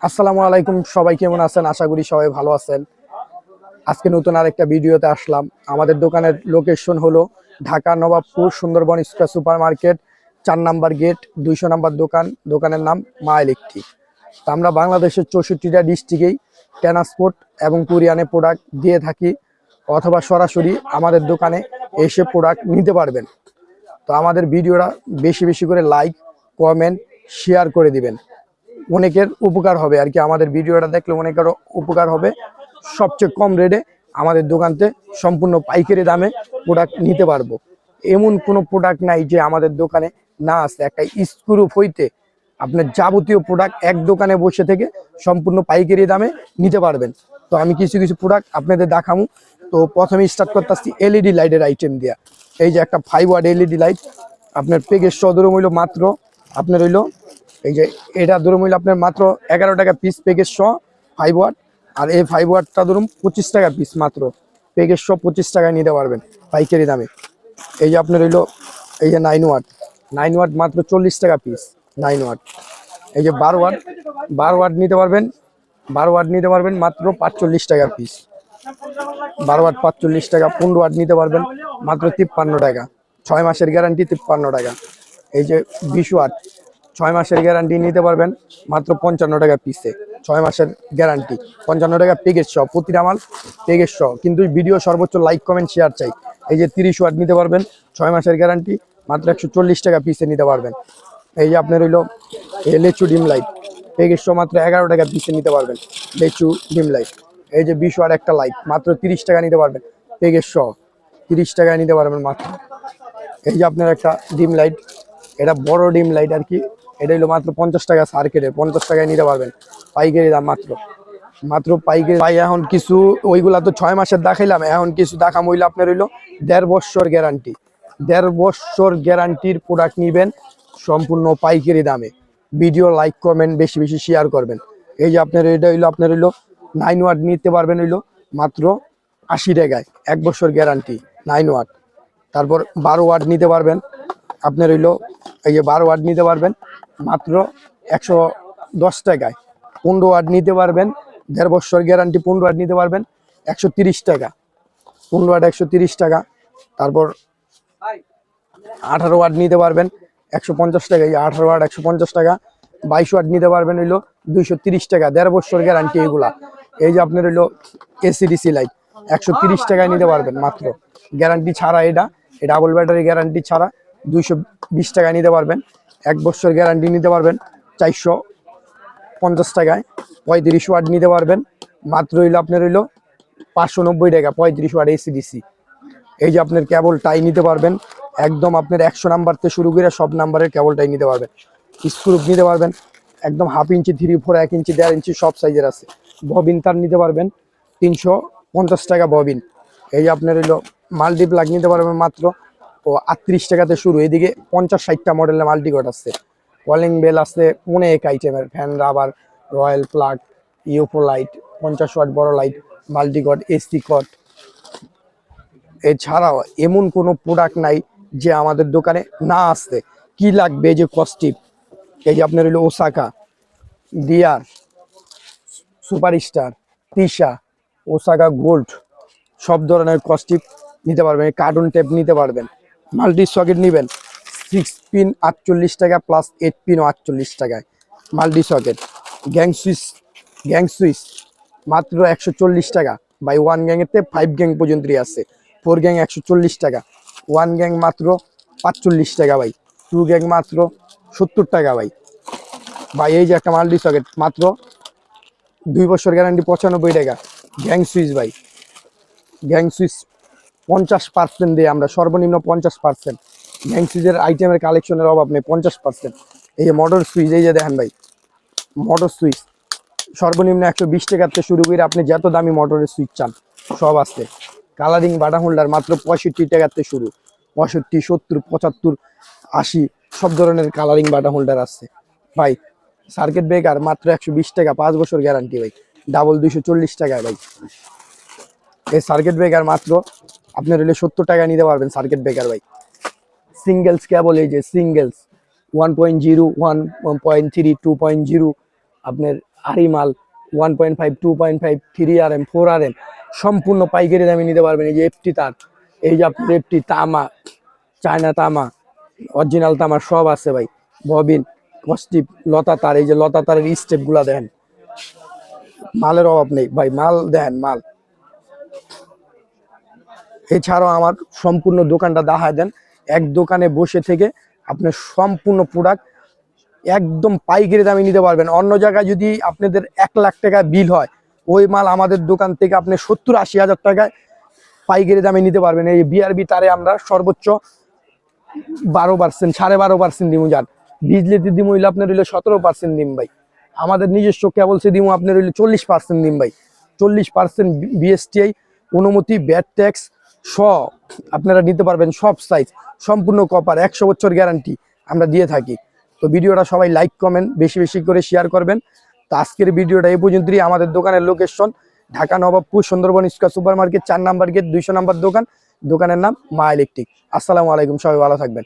আসসালামু আলাইকুম, সবাই কেমন আছেন? আশা করি সবাই ভালো আছেন। আজকে নতুন আরেকটা ভিডিওতে আসলাম। আমাদের দোকানের লোকেশন হলো Dhaka Nawabpur Sundarban square super market, 4 number gate, 200 number দোকান। দোকানের নাম মা ইলেকট্রিক। তো আমরা বাংলাদেশের 64টা ডিস্ট্রিক্টেই ট্রান্সপোর্ট এবং কুরিয়ারে প্রোডাক্ট দিয়ে থাকি, অথবা সরাসরি আমাদের দোকানে এসে প্রোডাক্ট নিতে পারবেন। তো আমাদের ভিডিওটা বেশি বেশি করে লাইক, কমেন্ট, শেয়ার করে দিবেন। অনেকের উপকার হবে আর কি, আমাদের ভিডিওটা দেখলে অনেকের উপকার হবে। সবচেয়ে কম রেটে আমাদের দোকানতে সম্পূর্ণ পাইকারি দামে প্রোডাক্ট নিতে পারবো। এমন কোনো প্রোডাক্ট নাই যে আমাদের দোকানে না আছে। একটা স্ক্রু হইতে আপনার যাবতীয় প্রোডাক্ট এক দোকানে বসে থেকে সম্পূর্ণ পাইকারি দামে নিতে পারবেন। তো আমি কিছু কিছু প্রোডাক্ট আপনাদের দেখাবো। তো প্রথমে স্টার্ট করতে আসছি এলইডি লাইটের আইটেম দিয়া। এই যে একটা 5 ওয়াট এলইডি লাইট, আপনার প্যাকেজ সদর মূল্য মাত্র আপনার হইলো, এই যে এটা ধরুন হইলো আপনার মাত্র 11 টাকা পিস প্যাকেজ সহ 5 ওয়াট। আর এই 5 ওয়াটটা ধরুন 25 টাকা পিস, মাত্র প্যাকেজ সহ 25 টাকায় নিতে পারবেন পাইকারি দামে। এই যে আপনার হইলো এই যে 9 ওয়াট মাত্র 40 টাকা পিস 9 ওয়াট। এই যে 12 ওয়াট নিতে পারবেন, 12 ওয়াট নিতে পারবেন মাত্র 45 টাকা পিস। 12 ওয়াট 45 টাকা। 15 ওয়াট নিতে পারবেন মাত্র 53 টাকা, 6 মাসের গ্যারান্টি 53 টাকা। এই যে 20 ওয়াট 6 মাসের গ্যারান্টি নিতে পারবেন মাত্র 55 টাকা পিসে। 6 মাসের গ্যারান্টি 55 টাকা প্যাকেজ সহ, প্রতিটা মাল প্যাকেজ সহ। কিন্তু ভিডিও সর্বোচ্চ লাইক কমেন্ট শেয়ার চাই। এই যে 30 ওয়াট নিতে পারবেন 6 মাসের গ্যারান্টি মাত্র 140 টাকা পিসে নিতে পারবেন। এই যে আপনার হইলো লেচু ডিম লাইট, প্যাকেজ সহ মাত্র 11 টাকা পিসে নিতে পারবেন লেচু ডিম লাইট। এই যে 20 ওয়াট একটা লাইট মাত্র 30 টাকা নিতে পারবেন প্যাকেজ সহ, 30 টাকায় নিতে পারবেন মাত্র। এই যে আপনার একটা ডিম লাইট, এটা বড় ডিম লাইট আর কি, এটা হলো মাত্র 50 টাকা সার্কেটে, 50 টাকায় নিতে পারবেন পাইকারি দাম মাত্র। মাত্র পাইকারি ভাই। এখন কিছু ওইগুলা তো 6 মাসের দেখাইলাম, এখন কিছু দেখাম হইলো আপনার হইলো 1.5 বছর গ্যারান্টি। 1.5 বছর গ্যারান্টির প্রোডাক্ট নিবেন সম্পূর্ণ পাইকারি দামে। ভিডিও লাইক কমেন্ট বেশি বেশি শেয়ার করবেন। এই যে আপনার এটা হইলো আপনার হইলো 9 ওয়াট নিতে পারবেন হইলো মাত্র 80 টাকায়, 1 বছর গ্যারান্টি 9 ওয়াট। তারপর 12 ওয়াট নিতে পারবেন আপনার হইলো, এই যে 12 ওয়াট নিতে পারবেন মাত্র 110 টাকায়। 15 ওয়াট নিতে পারবেন 1.5 বছর গ্যারান্টি, 15 ওয়াট নিতে পারবেন 130 টাকা, 15 ওয়াট 130 টাকা। তারপর 18 ওয়াট নিতে পারবেন 150 টাকা, এই 18 ওয়াট 150 টাকা। 22 ওয়াট নিতে পারবেন হইলো 230 টাকা, 1.5 বছর গ্যারান্টি এগুলা। এই যে আপনার হইলো এসিডিসি লাইট 130 টাকায় নিতে পারবেন মাত্র, গ্যারান্টি ছাড়া। এটা ডাবল ব্যাটারি গ্যারান্টি ছাড়া 220 টাকায় নিতে পারবেন। 1 বছর গ্যারান্টি নিতে পারবেন 450 টাকায়। 35 ওয়াট নিতে পারবেন মাত্র হইলো আপনার হইলো 590 টাকা, 35 ওয়াট এসিডিসি। এই যে আপনার কেবল টাই নিতে পারবেন একদম আপনার 100 নাম্বার থেকে শুরু করে সব নাম্বারের কেবল টাই নিতে পারবেন। স্ক্রু নিতে পারবেন একদম 1/2 ইঞ্চি, 3/4, 1 ইঞ্চি, 1.5 ইঞ্চি সব সাইজের আছে। ববিন তার নিতে পারবেন 350 টাকা ববিন। এই যে আপনার হইলো মাল্টি প্লাগ নিতে পারবেন মাত্র 38 টাকাতে শুরু। এদিকে 50-60টা মডেলের মাল্টিকট আছে, কলিং বেল আছে, অনেক আইটেমের fan, rubber, royal plug, UFO light, 50 watt বড় লাইট, মাল্টিকট, এসি কট। এছাড়াও এমন কোনো প্রোডাক্ট নাই যে আমাদের দোকানে না আসতে। কি লাগবে? এই যে কস্টিপ, এই যে আপনার হইলো Osaka, dear, superstar, Tisha, Osaka gold, সব ধরনের কস্টিপ নিতে পারবেন। কার্টুন টেপ নিতে পারবেন। মাল্টি সকেট নেবেন 6 পিন 48 টাকা প্লাস 8 পিনও 48 টাকায় মাল্টি সকেট। গ্যাং সুইচ মাত্র 140 টাকা বাই 1 গ্যাংয়েতে 5 গ্যাং পর্যন্তই আছে। 4 গ্যাং 140 টাকা, 1 গ্যাং মাত্র 45 টাকা ভাই, 2 গ্যাং মাত্র 70 টাকা ভাই। ভাই এই যে একটা মাল্টি সকেট মাত্র 2 বছর গ্যারান্টি 95 টাকা। গ্যাং সুইচ ভাই, গ্যাং সুইচ 50% দিয়ে আমরা, সর্বনিম্ন 50%। গ্যাং সুইচের আইটেমের কালেকশনের অভাব নেই, 50%। এই যে মোটর সুইচ, এই যে দেখেন ভাই মোটর সুইচ সর্বনিম্ন 120 টাকার থেকে শুরু করে আপনি যত দামি মোটরের সুইচ চান সব আছে। কালারিং বাটাম হোল্ডার মাত্র 65 টাকার থেকে শুরু, 65, 70, 75, 80 সব ধরনের কালারিং বাটাম হোল্ডার আছে ভাই। সার্কিট ব্রেকার মাত্র 120 টাকা, 5 বছর গ্যারান্টি ভাই, ডাবল 240 টাকায় ভাই। এই সার্কিট ব্রেকার মাত্র আপনার হলে 70 টাকা নিতে পারবেন সার্কিট ব্রেকার ভাই। সিঙ্গেলস কেবল, এই যে সিঙ্গেলস 1.0, 1.3, 2.0, আপনার আরি মাল 1.5 2.5 3 RM 4 RM সম্পূর্ণ পাইকারি দামে নিতে পারবেন। এই যে এফটি তার, এই যে আপনার এফটি তামা, চায়না তামা, অরিজিনাল তামা সব আছে ভাই। ববিন, কস্টিপ, লতা তার, এই যে লতা তারের স্টেপ গুলা দেখেন, মালের অভাব নেই ভাই, মাল দেখেন মাল। এছাড়াও আমার সম্পূর্ণ দোকানটা দেখায় দেন, এক দোকানে বসে থেকে আপনি সম্পূর্ণ প্রোডাক্ট একদম পাইকারি দামে নিতে পারবেন। অন্য জায়গায় যদি আপনাদের 1 লাখ টাকা বিল হয়, ওই মাল আমাদের দোকান থেকে আপনি 70-80 হাজার টাকায় পাইকারি দামে নিতে পারবেন। এই বিআরবি তারে আমরা সর্বোচ্চ 12%, 12.5% দিমু। যান বিজলিতে দিমু হইলে আপনার হইলে 17% দিম ভাই। আমাদের নিজস্ব কেবলসে দিমু আপনার হইলে 40% দিম ভাই। 40% বিএসটিআই অনুমতি, ব্যাট ট্যাক্স সব আপনারা নিতে পারবেন। সব সাইজ সম্পূর্ণ কপার, 100 বছর গ্যারান্টি আমরা দিয়ে থাকি। তো ভিডিওটা সবাই লাইক কমেন্ট বেশি বেশি করে শেয়ার করবেন। তো আজকের ভিডিওটা এই পর্যন্তই। আমাদের দোকানের location Dhaka Nawabpur Sundarban square super market 4 নম্বর গেট 200 নম্বর দোকান। দোকানের নাম মা ইলেকট্রিক। আসসালামু আলাইকুম, সবাই ভালো থাকবেন।